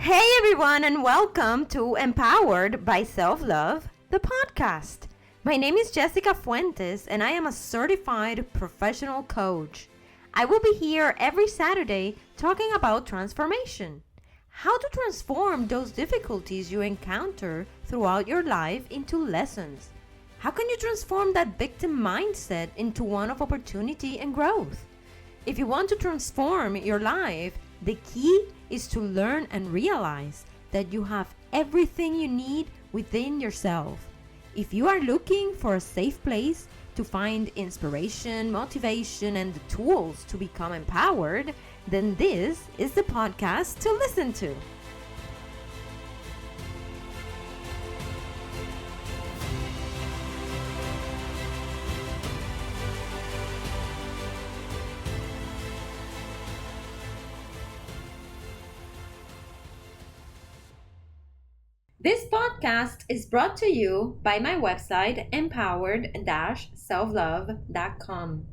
Hey everyone, and welcome to Empowered by Self-Love, the podcast. My name is Jessica Fuentes, and I am a certified professional coach. I will be here every Saturday talking about transformation. How to transform those difficulties you encounter throughout your life into lessons. How can you transform that victim mindset into one of opportunity and growth? If you want to transform your life, the key is to learn and realize that you have everything you need within yourself. If you are looking for a safe place to find inspiration, motivation, and the tools to become empowered, then this is the podcast to listen to. This podcast is brought to you by my website, Empowered-SelfLove.com.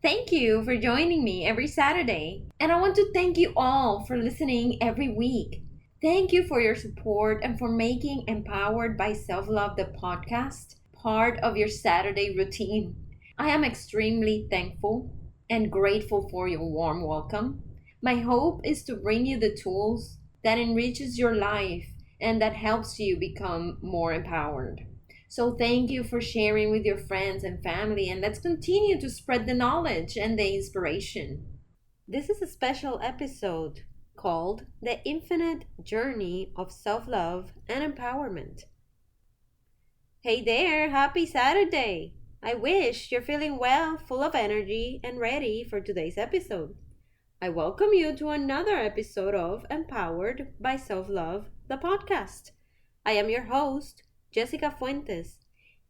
Thank you for joining me every Saturday, and I want to thank you all for listening every week. Thank you for your support and for making Empowered by Self-Love, the podcast, part of your Saturday routine. I am extremely thankful and grateful for your warm welcome. My hope is to bring you the tools that enriches your life and that helps you become more empowered. So thank you for sharing with your friends and family, and let's continue to spread the knowledge and the inspiration. This is a special episode called The Infinite Journey of Self-Love and Empowerment. Hey there, happy Saturday! I wish you're feeling well, full of energy, and ready for today's episode. I welcome you to another episode of Empowered by Self-Love, the podcast. I am your host, Jessica Fuentes,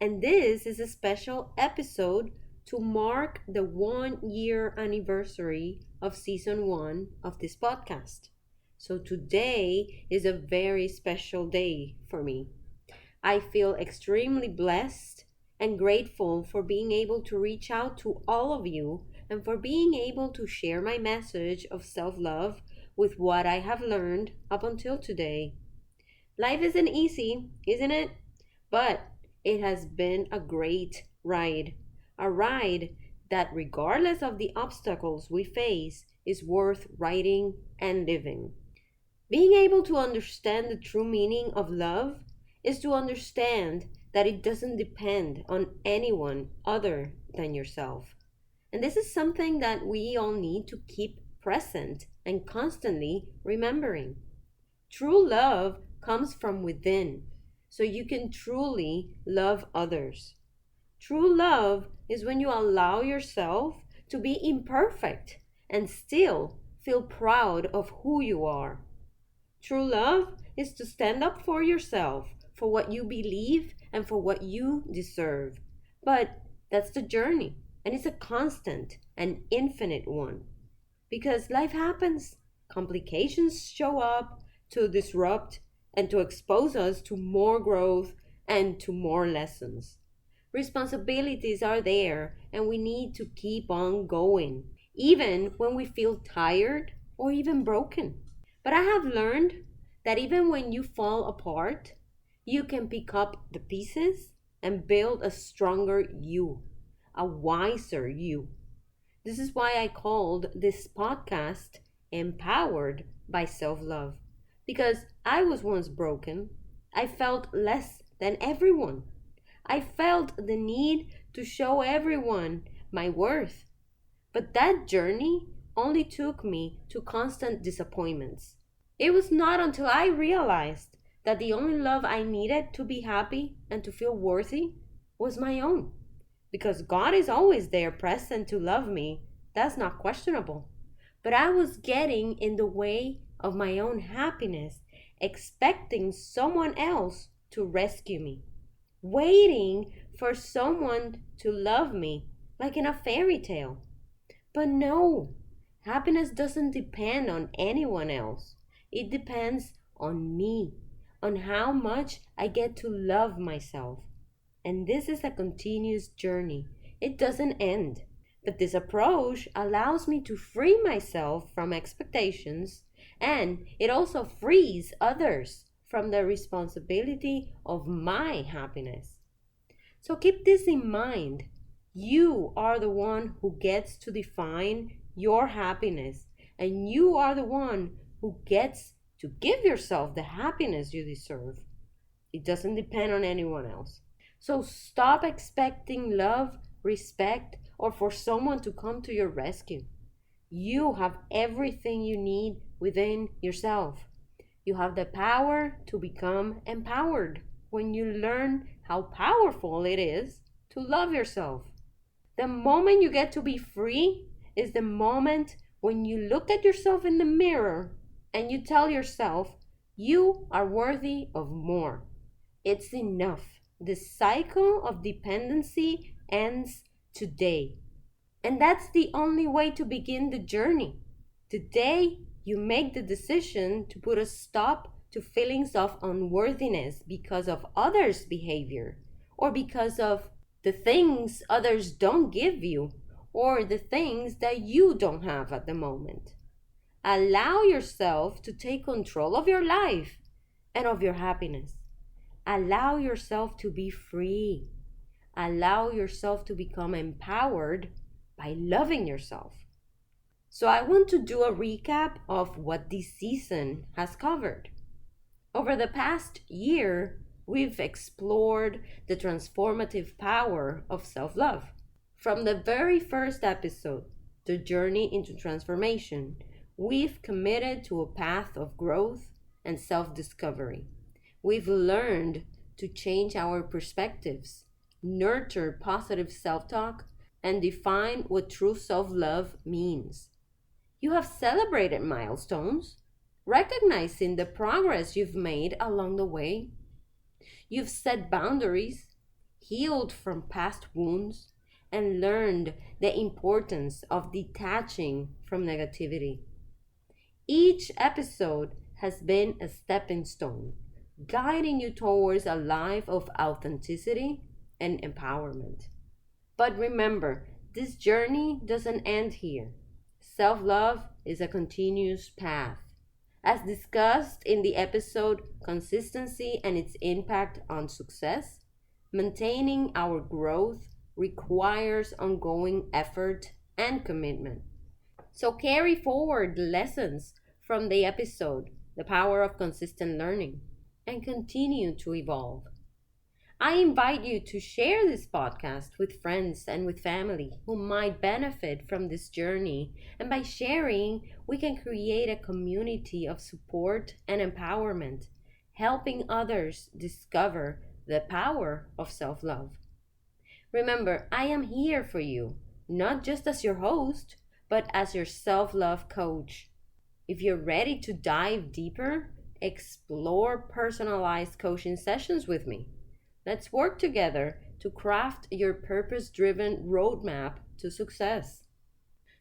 and this is a special episode to mark the 1-year anniversary of season 1 of this podcast. So today is a very special day for me. I feel extremely blessed and grateful for being able to reach out to all of you and for being able to share my message of self-love with what I have learned up until today. Life isn't easy, isn't it? But it has been a great ride. A ride that, regardless of the obstacles we face, is worth riding and living. Being able to understand the true meaning of love is to understand that it doesn't depend on anyone other than yourself. And this is something that we all need to keep present and constantly remembering. True love comes from within, so you can truly love others. True love is when you allow yourself to be imperfect and still feel proud of who you are. True love is to stand up for yourself, for what you believe and for what you deserve. But that's the journey. And it's a constant and infinite one. Because life happens, complications show up to disrupt and to expose us to more growth and to more lessons. Responsibilities are there, and we need to keep on going, even when we feel tired or even broken. But I have learned that even when you fall apart, you can pick up the pieces and build a stronger you. A wiser you. This is why I called this podcast Empowered by Self-Love. Because I was once broken. I felt less than everyone. I felt the need to show everyone my worth. But that journey only took me to constant disappointments. It was not until I realized that the only love I needed to be happy and to feel worthy was my own. Because God is always there present to love me, that's not questionable. But I was getting in the way of my own happiness, expecting someone else to rescue me, waiting for someone to love me like in a fairy tale. But no, happiness doesn't depend on anyone else. It depends on me, on how much I get to love myself. And this is a continuous journey. It doesn't end. But this approach allows me to free myself from expectations And it also frees others from the responsibility of my happiness. So keep this in mind. You are the one who gets to define your happiness, and you are the one who gets to give yourself the happiness you deserve. It doesn't depend on anyone else. So stop expecting love, respect, or for someone to come to your rescue. You have everything you need within yourself. You have the power to become empowered when you learn how powerful it is to love yourself. The moment you get to be free is the moment when you look at yourself in the mirror and you tell yourself you are worthy of more. It's enough. The cycle of dependency ends today. And that's the only way to begin the journey. Today, you make the decision to put a stop to feelings of unworthiness because of others' behavior, or because of the things others don't give you, or the things that you don't have at the moment. Allow yourself to take control of your life and of your happiness. Allow yourself to be free. Allow yourself to become empowered by loving yourself. So I want to do a recap of what this season has covered. Over the past year, we've explored the transformative power of self-love. From the very first episode, The Journey into Transformation, we've committed to a path of growth and self-discovery. We've learned to change our perspectives, nurture positive self-talk, and define what true self-love means. You have celebrated milestones, recognizing the progress you've made along the way. You've set boundaries, healed from past wounds, and learned the importance of detaching from negativity. Each episode has been a stepping stone, guiding you towards a life of authenticity and empowerment. But remember, this journey doesn't end here. Self-love is a continuous path. As discussed in the episode Consistency and its Impact on Success, maintaining our growth requires ongoing effort and commitment. So carry forward the lessons from the episode, The Power of Consistent Learning, and continue to evolve. I invite you to share this podcast with friends and with family who might benefit from this journey. And by sharing, we can create a community of support and empowerment, helping others discover the power of self-love. Remember, I am here for you, not just as your host, but as your self-love coach. If you're ready to dive deeper, explore personalized coaching sessions with me. Let's work together to craft your purpose-driven roadmap to success.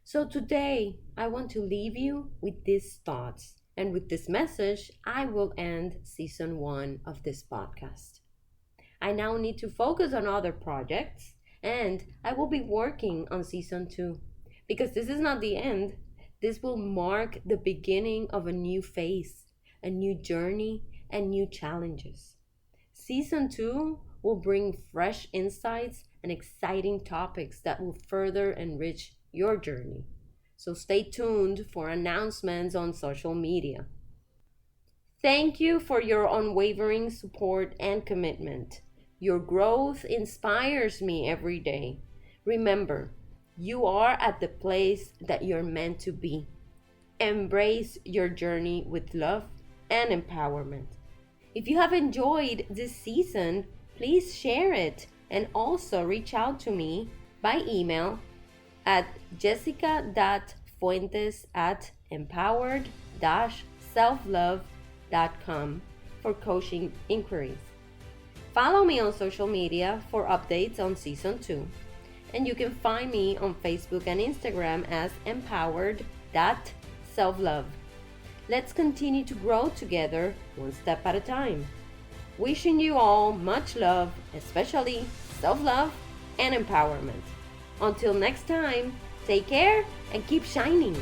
So today, I want to leave you with these thoughts. And with this message, I will end season 1 of this podcast. I now need to focus on other projects, and I will be working on season 2. Because this is not the end. This will mark the beginning of a new phase, a new journey, and new challenges. Season 2 will bring fresh insights and exciting topics that will further enrich your journey. So stay tuned for announcements on social media. Thank you for your unwavering support and commitment. Your growth inspires me every day. Remember, you are at the place that you're meant to be. Embrace your journey with love and empowerment. If you have enjoyed this season, please share it and also reach out to me by email at jessica.fuentes@empowered-selflove.com for coaching inquiries. Follow me on social media for updates on season 2. And you can find me on Facebook and Instagram as empowered.selflove. Let's continue to grow together one step at a time. Wishing you all much love, especially self-love and empowerment. Until next time, take care and keep shining.